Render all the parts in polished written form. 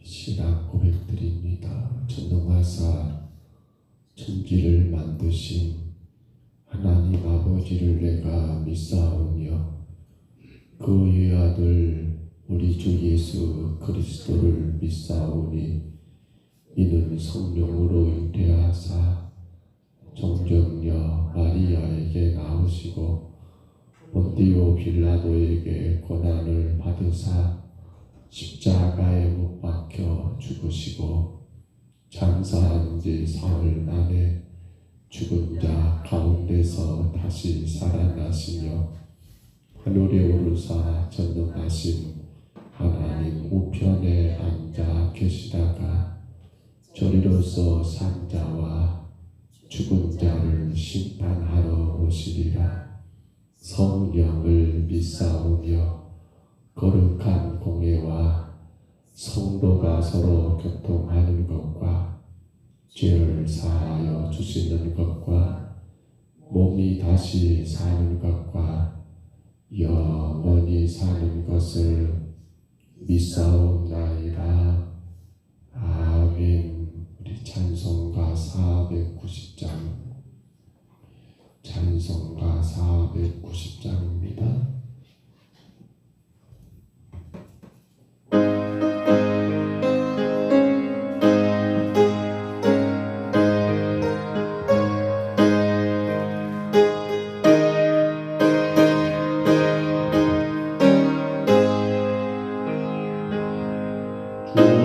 신앙 고백드립니다. 전능하사 천지를 만드신 하나님 아버지를 내가 믿사오며 그의 아들 우리 주 예수 그리스도를 믿사오니 이는 성령으로 잉태하사 정정녀 마리아에게 나오시고 본디오 빌라도에게 고난을 받으사 십자가에 못 박혀 죽으시고 장사한 지 사흘 만에 죽은 자 가운데서 다시 살아나시며 하늘에 오르사 전능하신 하나님 우편에 앉아 계시다가 저리로서 산 자와 죽은 자를 심판하러 오시리라. 성령을 믿사오며 거룩한 공예와 성도가 서로 교통하는 것과 죄를 사하여 주시는 것과 몸이 다시 사는 것과 영원히 사는 것을 믿사옵나이다. 아멘. 우리 찬송가 490장 찬송가 490장입니다.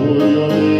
주님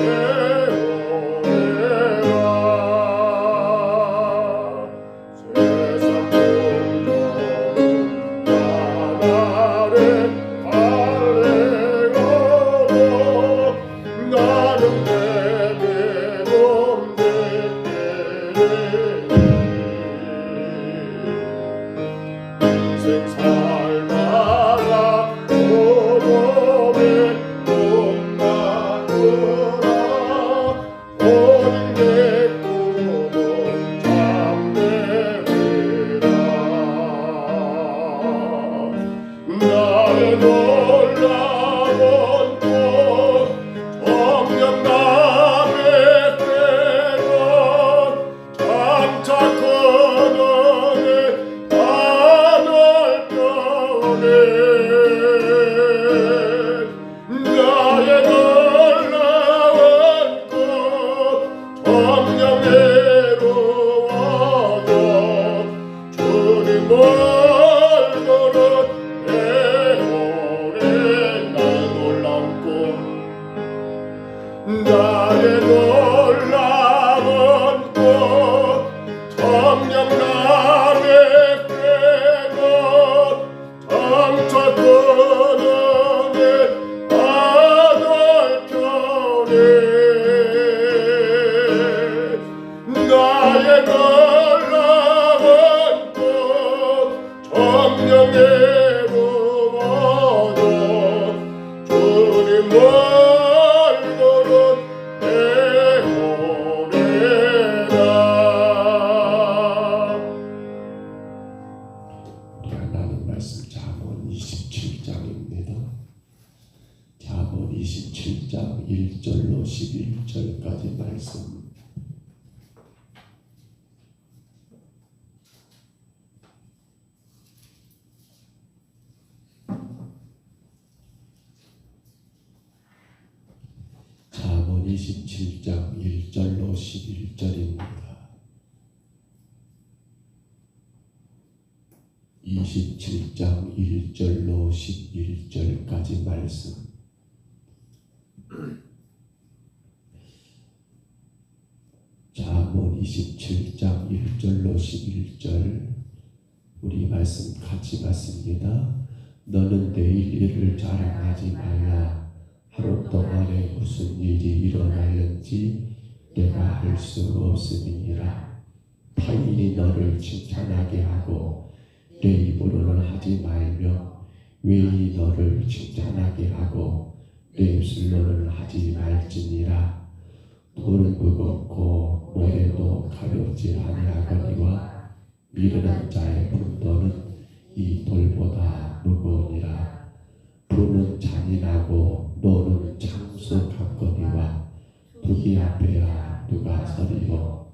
말씀을 나의 놀라운 꽃 청량남의 꾀꽃 점쳐드는 아들편에 나의 놀라운 꽃 청량의 부모도 주님 얼굴은 내오래라. 우리가 나눈 말씀 잠언 27장입니다. 잠언 27장 1절로 11절까지 말씀. 잠언 27장 1절로 11절입니다. 27장 1절로 11절까지 말씀. 잠언 27장 1절로 11절 우리 말씀 같이 받습니다. 너는 내일 일을 자랑하지 말라. 하루 동안에 무슨 일이 일어날는지 내가 알 수 없음이니라. 타인이 너를 칭찬하게 하고 내 입으로는 하지 말며 외인이 너를 칭찬하게 하고 내 입술로는 하지 말지니라. 돌은 무겁고 모래도 가볍지 아니하거니와 미련한 자의 분노는 이 돌보다 무거우니라. 불은 잔인하고 노는 창수 같거니와 두기 앞에야 누가 서리요.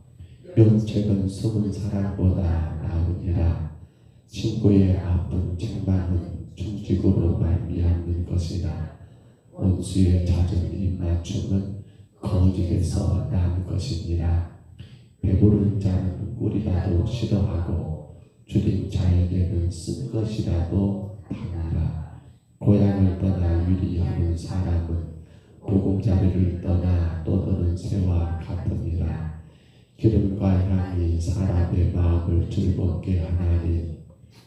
명책은 숨은 사랑보다 나으니라. 친구의 아픈 책망은 충직으로 말미암는 것이나 원수의 잦은 입맞춤은 거짓에서 난 것이니라. 배부른 자는 꿀이라도 싫어하고 줄인 자에게는 쓴 것이라도 당하라. 고향을 떠나 유리하는 사람은 보금자리를 떠나 떠도는 새와 같으니라. 기름과 향이 사람의 마음을 즐겁게 하나니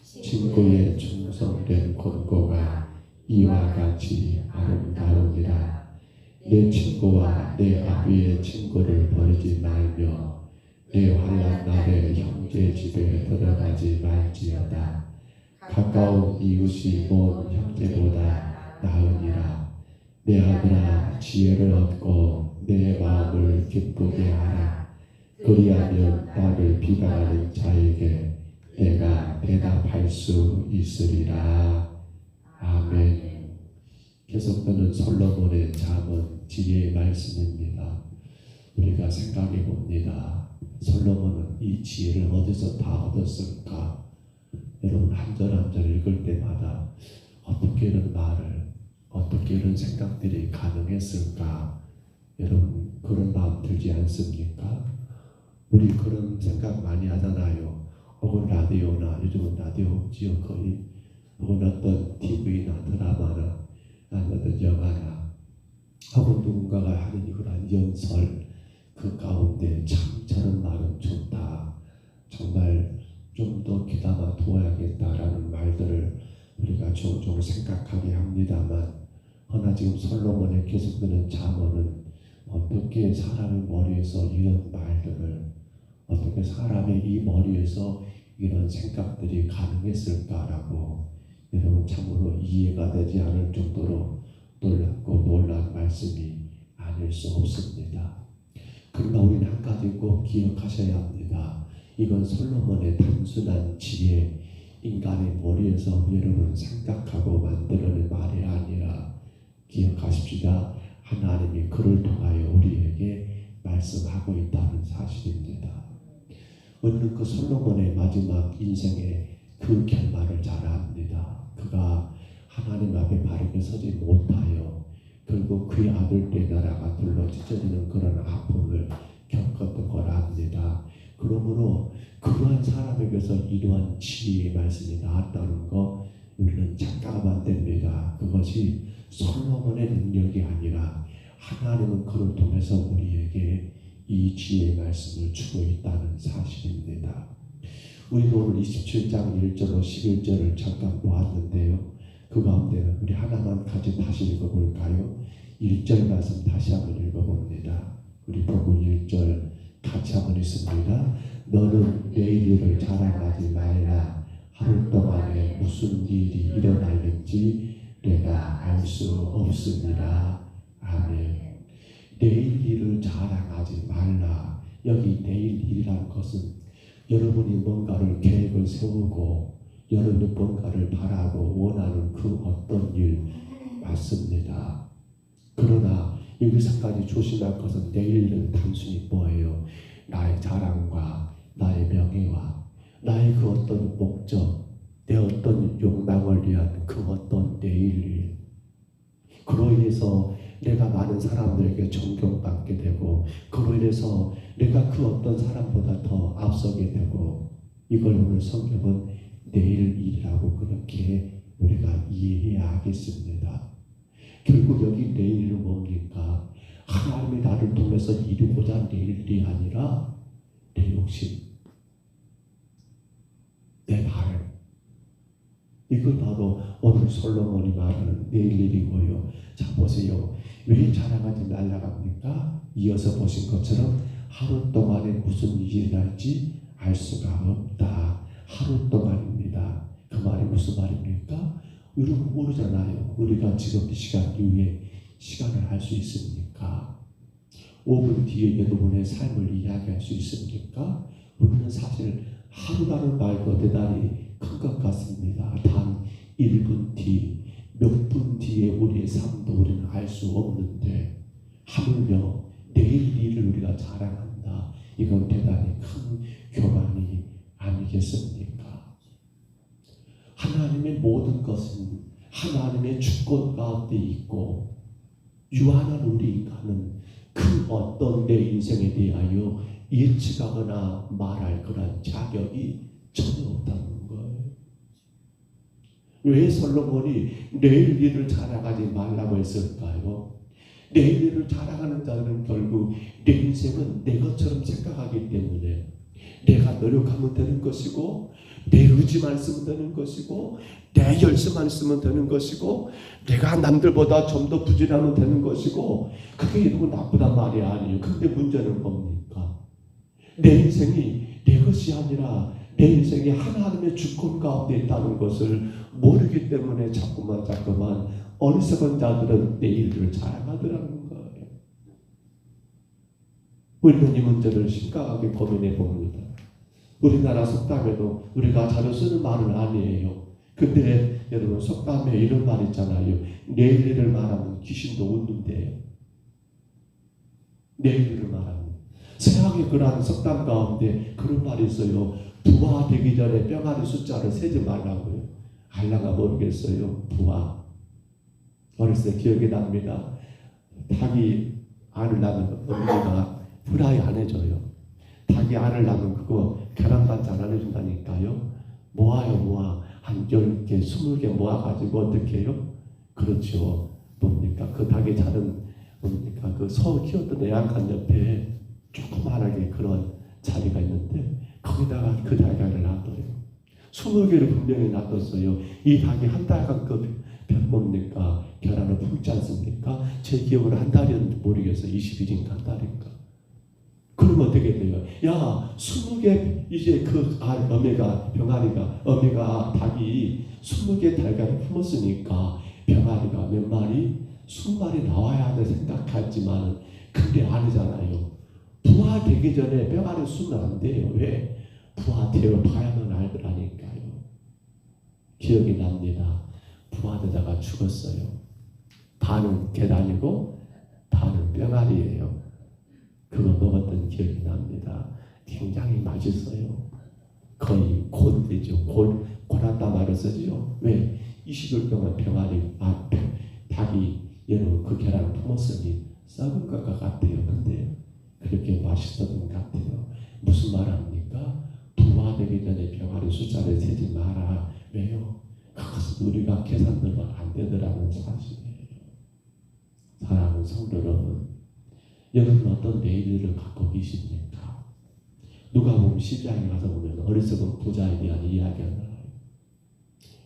친구의 충성된 권고가 이와 같이 아름다우니라. 내 친구와 내 아비의 친구를 버리지 말며 내 환난 날에 형제 집에 들어가지 말지어다. 가까운 이웃이 먼 형제보다 나으니라. 내 아들아 지혜를 얻고 내 마음을 기쁘게 하라. 그리하면 나를 비방하는 자에게 내가 대답할 수 있으리라. 아멘. 계속되는 솔로몬의 잠언 지혜의 말씀입니다. 우리가 생각해 봅니다. 솔로몬은 이 지혜를 어디서 다 얻었을까? 여러분 한 절 한 절 읽을 때마다 어떻게 이런 말을 어떻게 이런 생각들이 가능했을까? 여러분 그런 마음 들지 않습니까? 우리 그런 생각 많이 하잖아요. 혹은 라디오나 요즘은 라디오 없지요 거의. 혹은 어떤 TV나 드라마나 어떤 영화나 혹은 누군가가 하는 그런 연설 그 가운데 참 저런 말은 좋다. 정말 좀 더 귀담아 두어야겠다라는 말들을 우리가 종종 생각하게 합니다만 허나 지금 솔로몬의 계속되는 잠언은 어떻게 사람의 머리에서 이런 말들을 어떻게 사람의 이 머리에서 이런 생각들이 가능했을까라고 여러분 참으로 이해가 되지 않을 정도로 놀랍고 놀라운 말씀이 아닐 수 없습니다. 그러나 우리는 한 가지 꼭 기억하셔야 합니다. 이건 솔로몬의 단순한 지혜, 인간의 머리에서 여러분 생각하고 만들어낸 말이 아니라 기억하십시다. 하나님이 그를 통하여 우리에게 말씀하고 있다는 사실입니다. 우리는 그 솔로몬의 마지막 인생의 그 결말을 잘 압니다. 그가 하나님 앞에 바르게 서지 못하여 결국 그의 아들들의 나라가 둘러 찢어지는 그런 아픔을 겪었던 걸 압니다. 그러므로 그러한 사람에게서 이러한 지혜의 말씀이 나왔다는 거 우리는 착각하면 안 됩니다. 그것이 솔로몬의 능력이 아니라 하나님은 그를 통해서 우리에게 이 지혜의 말씀을 주고 있다는 사실입니다. 우리도 오늘 27장 1절로 11절을 잠깐 보았는데요. 그 가운데 우리 하나만 같이 다시 읽어볼까요? 1절 말씀 다시 한번 읽어봅니다. 우리 보고 1절 같이 한번 읽습니다. 너는 내일 일을 자랑하지 말라. 하루 동안에 무슨 일이 일어날는지 내가 알 수 없습니다. 아멘. 내일 일을 자랑하지 말라. 여기 내일 일이라는 것은 여러분이 뭔가를 계획을 세우고 여러분이 뭔가를 바라고 원하는 그 어떤 일 맞습니다. 그러나 여기서까지 조심할 것은 내일 일은 단순히 뭐예요? 나의 자랑과 나의 명예와 나의 그 어떤 목적, 내 어떤 욕망을 위한 그 어떤 내일 일. 그로 인해서 내가 많은 사람들에게 존경받게 되고 그로 인해서 내가 그 어떤 사람보다 더 앞서게 되고 이걸 오늘 성경은 내일 일이라고 그렇게 우리가 이해해야 하겠습니다. 결국 여기 내일은 뭡니까? 하나님이 나를 통해서 이루고자 내일이 아니라 내 욕심, 내 바람. 이걸 바로 오늘 솔로몬이 말하는 내일 일이고요. 자 보세요. 왜 자랑하지 말라고 합니까? 이어서 보신 것처럼 하루 동안에 무슨 일이 날지 알 수가 없다. 하루 동안입니다. 그 말이 무슨 말입니까? 여러분 모르잖아요. 우리가 지금 이 시간 이후에 시간을 할 수 있습니까? 5분 뒤에 여러분의 삶을 이야기할 수 있습니까? 우리는 사실 하루라는 말도 대단히 큰 것 같습니다. 단 1분 뒤, 몇 분 뒤에 우리의 삶도 우리는 알 수 없는데 하물며 내일 일을 우리가 자랑한다. 이건 대단히 큰 교만이 아니겠습니까? 하나님의 모든 것은 하나님의 주권 가운데 있고 유한한 우리 인간은 그 어떤 내 인생에 대하여 예측하거나 말할 그런 자격이 전혀 없다는 거예요. 왜 솔로몬이 내일 일을 자랑하지 말라고 했을까요? 내일 일을 자랑하는 자들은 결국 내 인생은 내 것처럼 생각하기 때문에 내가 노력하면 되는 것이고 내 의지만 쓰면 되는 것이고 내 열심만 쓰면 되는 것이고 내가 남들보다 좀 더 부진하면 되는 것이고 그게 이러고 나쁘단 말이 아니에요. 근데 문제는 뭡니까? 내 인생이 내 것이 아니라 내 인생이 하나님의 주권 가운데 있다는 것을 모르기 때문에 자꾸만 어리석은 자들은 내일을 자랑하더라는 거예요. 우리는 이 문제를 심각하게 고민해 봅니다. 우리나라 속담에도 우리가 자주 쓰는 말은 아니에요. 근데 여러분 속담에 이런 말 있잖아요. 내일 일을 말하면 귀신도 웃는데요. 내일 일을 말하면 세상에 그러한 속담 가운데 그런 말이 있어요. 부화 되기 전에 뿅아리 숫자를 세지 말라고요. 알라가 모르겠어요. 부화. 어렸을 때 기억이 납니다. 닭이 알을 낳으면 어머니가 프라이 안 해줘요. 닭이 알을 낳으면 그거 계란반찬 안 해준다니까요. 모아 한 10개, 20개 모아가지고 어떻게 해요? 그렇죠. 뭡니까? 그 닭의 자는 뭡니까? 그 소 키웠던 애완간 옆에 조그만하게 그런 자리가 있는데 거기다가 그 닭을 놔둬요. 20개를 분명히 놔뒀어요. 이 닭이 한 달간 그 뭡니까? 계란을 품지 않습니까? 제 기억으로 한 달이었는지 모르겠어요. 20일인가 한 달인가. 그러면 어떻게 돼요? 야, 20개 이제 그 병아리가 닭이 20개 달걀을 품었으니까 병아리가 몇 마리? 20마리 나와야 하는 생각하지만 근데 아니잖아요. 부화되기 전에 병아리 수면 안 돼요. 왜? 부화되어 봐야만 알더라니까요. 기억이 납니다. 부화되다가 죽었어요. 반은 계란이고 반은 병아리예요. 그거 먹었던 기억이 납니다. 굉장히 맛있어요. 거의 곤되죠. 곤한다 말을 쓰죠. 왜? 20일 동안 닭이 여러분 그 계란을 품었으니 썩은 것 같아요. 근데 그렇게 맛있었던 것 같아요. 무슨 말 합니까? 부화되기 전에 병아리 숫자를 세지 마라. 왜요? 그것은 우리가 계산되면 안 되더라는 사실이에요. 사랑하는 사랑하는 성도 여러분, 여러분 어떤 내일을 갖고 계십니까? 누가 보면 12장에 가서 보면 어리석은 부자에 대한 이야기가 나와요.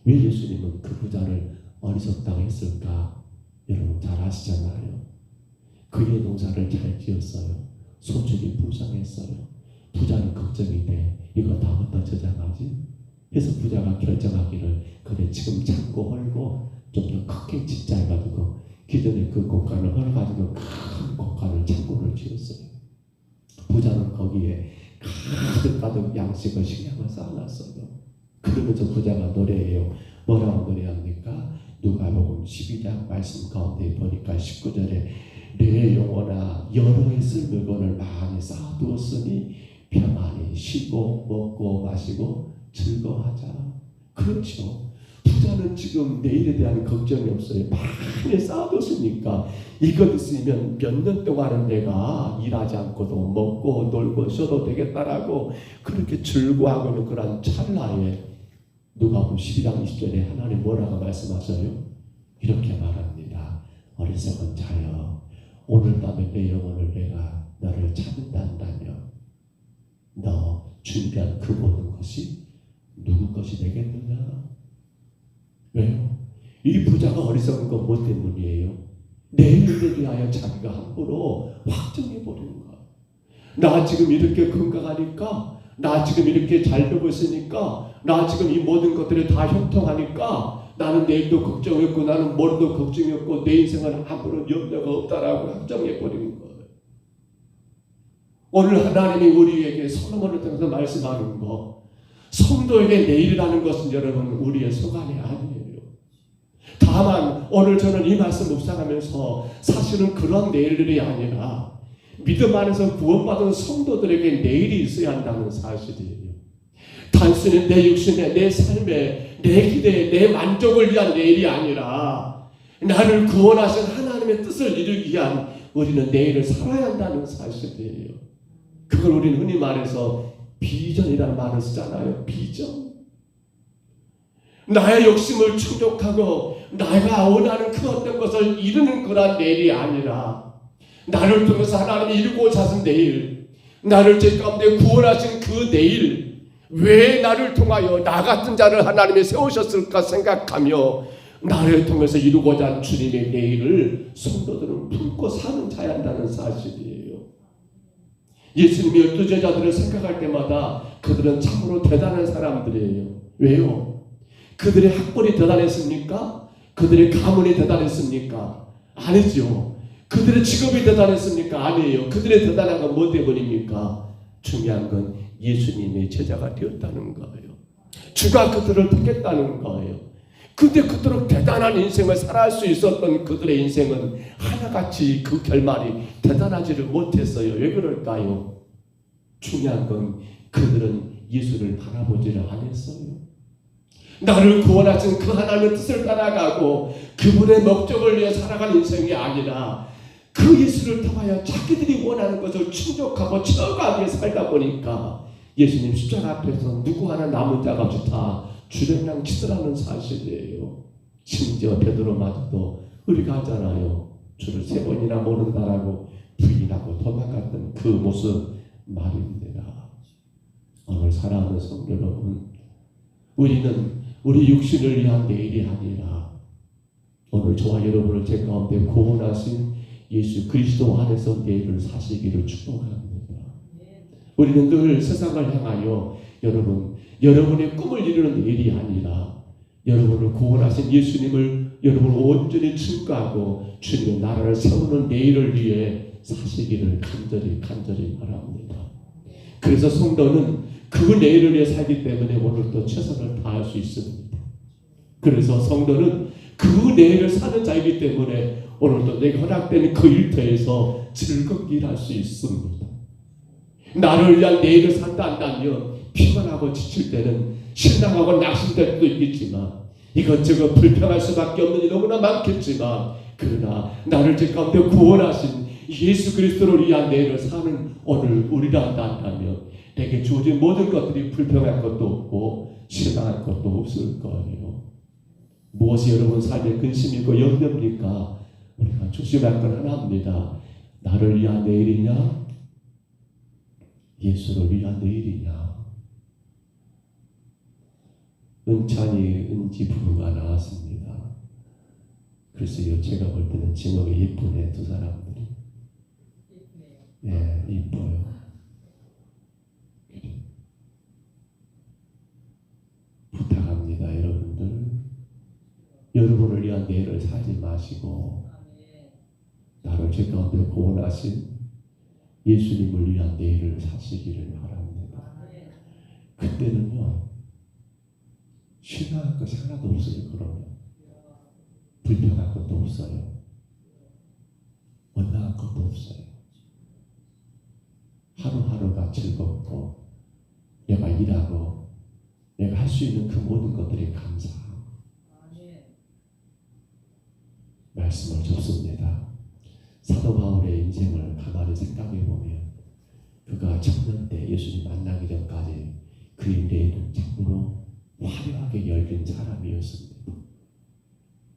왜 예수님은 그 부자를 어리석다고 했을까? 여러분 잘 아시잖아요. 그의 농사를 잘 지었어요. 소출이 부정했어요. 부자는 걱정이 돼. 이거 다 어디다 저장하지? 그래서 부자가 결정하기를 그래 지금 창고 헐고 좀 더 크게 짓자 해가지고 기존에 그 곳간을 헐어가지고 큰 곳간을 창고를 지었어요. 부자는 거기에 가득 양식을 식량을 쌓아놨어요. 그러면서 부자가 노래해요. 뭐라고 노래합니까? 누가복음 12장 말씀 가운데 보니까 19절에 내 영혼아 여러 해쓸 물건을 많이 쌓아두었으니 평안히 쉬고 먹고 마시고 즐거워하자. 그렇죠. 부자는 지금 내일에 대한 걱정이 없어요. 많이 쌓아뒀으니까 이것 있으면 몇 년 동안은 내가 일하지 않고도 먹고 놀고 쉬어도 되겠다라고 그렇게 즐거워하고 있는 그런 찰나에 누가복음 12장 20절에 하나님 뭐라고 말씀하셔요? 이렇게 말합니다. 어리석은 자여 오늘 밤에 내 영혼을 내가 너를 찾는다 한다면 너 준비한 그 모든 것이 누구 것이 되겠느냐? 왜요? 이 부자가 어리석은 건 뭐 때문이에요? 내일에 대하여 자기가 함부로 확정해버리는 거야. 나 지금 이렇게 건강하니까, 나 지금 이렇게 잘 되고 있으니까, 나 지금 이 모든 것들이 다 형통하니까 나는 내일도 걱정이 없고 나는 머리도 걱정이 없고 내 인생은 아무런 염려가 없다라고 확정해버리는 거예요. 오늘 하나님이 우리에게 솔로몬을 통해서 말씀하는 거, 성도에게 내일이라는 것은 여러분 우리의 소관이 아니에요. 다만 오늘 저는 이 말씀 묵상하면서 사실은 그런 내일들이 아니라 믿음 안에서 구원받은 성도들에게 내일이 있어야 한다는 사실이에요. 단순히 내 육신에 내 삶에 내 기대에 내 만족을 위한 내일이 아니라 나를 구원하신 하나님의 뜻을 이루기 위한 우리는 내일을 살아야 한다는 사실이에요. 그걸 우리는 흔히 말해서 비전이라는 말을 쓰잖아요. 비전. 나의 욕심을 충족하고 내가 원하는 그 어떤 것을 이루는 그런 내일이 아니라 나를 통해서 하나님이 이루고자 하신 내일, 나를 죄 가운데 구원하신 그 내일, 왜 나를 통하여 나 같은 자를 하나님이 세우셨을까 생각하며 나를 통해서 이루고자 한 주님의 내일을 성도들은 품고 사는 자야 한다는 사실이에요. 예수님이 12제자들을 생각할 때마다 그들은 참으로 대단한 사람들이에요. 왜요? 그들의 학벌이 대단했습니까? 그들의 가문이 대단했습니까? 아니죠. 그들의 직업이 대단했습니까? 아니에요. 그들의 대단한 건 뭐 때문입니까? 중요한 건 예수님의 제자가 되었다는 거예요. 주가 그들을 택했다는 거예요. 근데 그토록 대단한 인생을 살아갈 수 있었던 그들의 인생은 하나같이 그 결말이 대단하지를 못했어요. 왜 그럴까요? 중요한 건 그들은 예수를 바라보지를 않았어요. 나를 구원하신 그 하나님의 뜻을 따라가고 그분의 목적을 위해 살아간 인생이 아니라 그 예수를 통하여 자기들이 원하는 것을 충족하고 채워가게 살다 보니까 예수님 십자가 앞에서 누구 하나 남은 자가 없이 다 주량랑 치더라는 사실이에요. 심지어 베드로마저도 우리가 하잖아요. 주를 3번이나 모른다라고 부인하고 도망갔던 그 모습 말입니다. 오늘 사랑하는 성도 여러분, 우리는 우리 육신을 위한 내일이 아니라 오늘 저와 여러분을 제 가운데 구원하신 예수 그리스도 안에서 내일을 사시기를 축복합니다. 우리는 늘 세상을 향하여 여러분의 꿈을 이루는 내일이 아니라 여러분을 구원하신 예수님을 여러분 온전히 증거하고 주님의 나라를 세우는 내일을 위해 사시기를 간절히 바랍니다. 그래서 성도는 그 내일을 위해 살기 때문에 오늘도 최선을 다할 수 있습니다. 그래서 성도는 그 내일을 사는 자이기 때문에 오늘도 내가 허락되는 그 일터에서 즐겁게 일할 수 있습니다. 나를 위한 내일을 산다 한다면 피곤하고 지칠 때는 실망하고 낙심될 때도 있겠지만 이것저것 불평할 수밖에 없는 일이 너무나 많겠지만 그러나 나를 제 가운데 구원하신 예수 그리스도를 위한 내일을 사는 오늘 우리라 한다면 내게 주어진 모든 것들이 불평할 것도 없고 실망할 것도 없을 거예요. 무엇이 여러분 삶의 근심이고 염려입니까? 우리가 조심할 건 하나입니다. 나를 위한 내일이냐? 예수를 위한 내일이냐? 은찬이 은지 부부가 나왔습니다. 글쎄요, 제가 볼 때는 지목이 예쁘네, 두 사람들이. 예, 이뻐요. 부탁합니다, 여러분들. 여러분을 위한 내일을 살지 마시고 나를 제 가운데 구원하신 예수님을 위한 내일을 사시기를 바랍니다. 그때는요, 실망할 것이 하나도 없어요. 그러면 불평할 것도 없어요. 원망할 것도 없어요. 하루하루가 즐겁고 내가 일하고 내가 할 수 있는 그 모든 것들이 감사하고 말씀을 접습니다. 사도 바울의 인생을 가만히 생각해 보면 그가 청년 때 예수님 만나기 전까지 그의 내일은 참으로 화려하게 열린 사람이었습니다.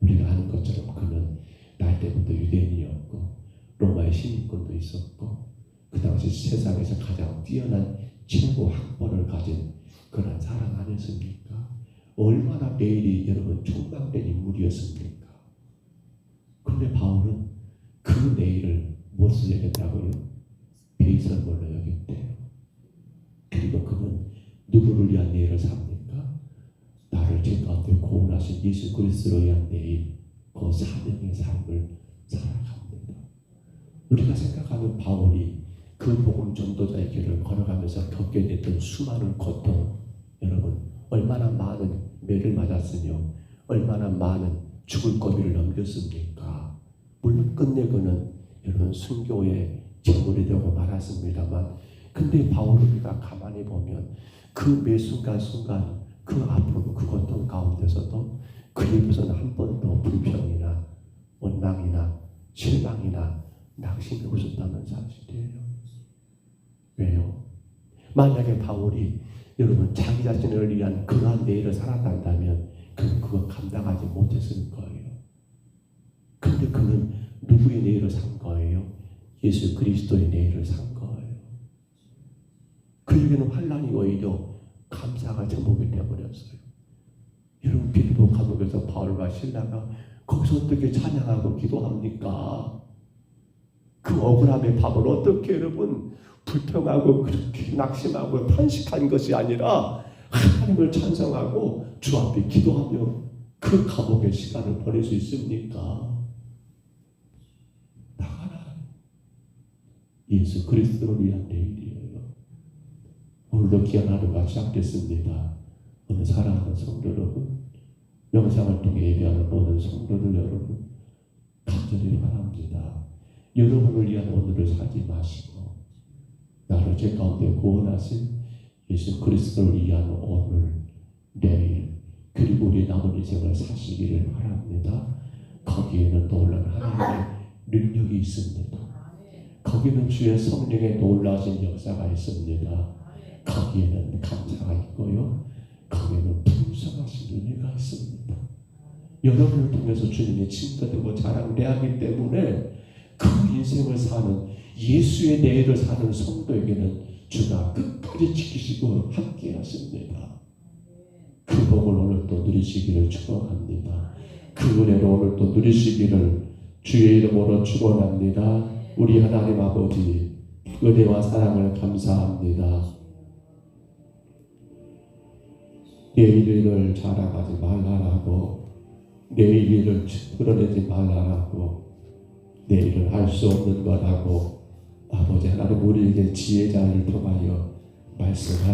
우리가 아는 것처럼 그는 날 때부터 유대인이었고 로마의 시민권도 있었고 그 당시 세상에서 가장 뛰어난 최고 학벌을 가진 그런 사람 아니었습니까? 얼마나 내일이 여러분 촉망된 인물이었습니까? 그런데 바울은 그 내일을 무엇을 여겼다고요? 배설물로 여겼대요. 그리고 그는 누구를 위한 내일을 삽니까? 나를 제 가운데 구원하신 예수 그리스도를 위한 내일, 그 사명의 삶을 살아갑니다. 우리가 생각하는 바울이 그 복음 전도자의 길을 걸어가면서 겪게 됐던 수많은 고통, 여러분 얼마나 많은 매를 맞았으며 얼마나 많은 죽을 고비를 넘겼습니까? 물론 끝내고는 여러분 순교의 제물이 되고 말았습니다만, 근데 바울을 우리가 가만히 보면 그 매 순간순간 그 아픔, 그 고통 가운데서도 그 입에서는 한 번도 불평이나 원망이나 실망이나 낙심이 없었다는 사실이에요. 왜요? 만약에 바울이 여러분 자기 자신을 위한 그러한 내일을 살아간다면 그는 그거 감당하지 못했을 거예요. 근데 그는 누구의 내일을 산 거예요? 예수 그리스도의 내일을 산 거예요. 그에게는 환난이 오히려 감사가 제목이 되어버렸어요. 여러분 빌립보 감옥에서 바울과 실라가 거기서 어떻게 찬양하고 기도합니까? 그 억울함의 밤을 어떻게 여러분 불평하고 그렇게 낙심하고 탄식한 것이 아니라 하나님을 찬송하고 주 앞에 기도하며 그 감옥의 시간을 보낼 수 있습니까? 나가라. 예수 그리스도를 위한 내일이에요. 오늘도 귀한 하루가 시작됐습니다. 오늘 사랑하는 성도 여러분, 영상을 통해 예배하는 모든 성도들 여러분, 간절히 바랍니다. 여러분을 위한 오늘을 살지 마시고 나를 제 가운데 구원하신 예수 그리스도를 위한 오늘, 내일, 그리고 우리 남은 인생을 사시기를 바랍니다. 거기에는 놀라운 하나님의 능력이 있습니다. 거기는 주의 성령의 놀라신 역사가 있습니다. 거기에는 감사가 있고요. 거기에는 풍성하신 은혜가 있습니다. 여러분을 통해서 주님이 칭찬되고 자랑되기 때문에 그 인생을 사는 예수의 내일을 사는 성도에게는 주가 끝까지 지키시고 함께 하십니다. 그 복을 오늘 또 누리시기를 축원합니다. 그 은혜를 오늘 또 누리시기를 주의 이름으로 축원합니다. 우리 하나님 아버지 은혜와 사랑을 감사합니다. 내일 일을 자랑하지 말라라고, 내일 일을 끌어내지 말라라고, 내일을 할 수 없는 거라고 아버지 하나님 우리에게 지혜자를 통하여 말씀하십니다.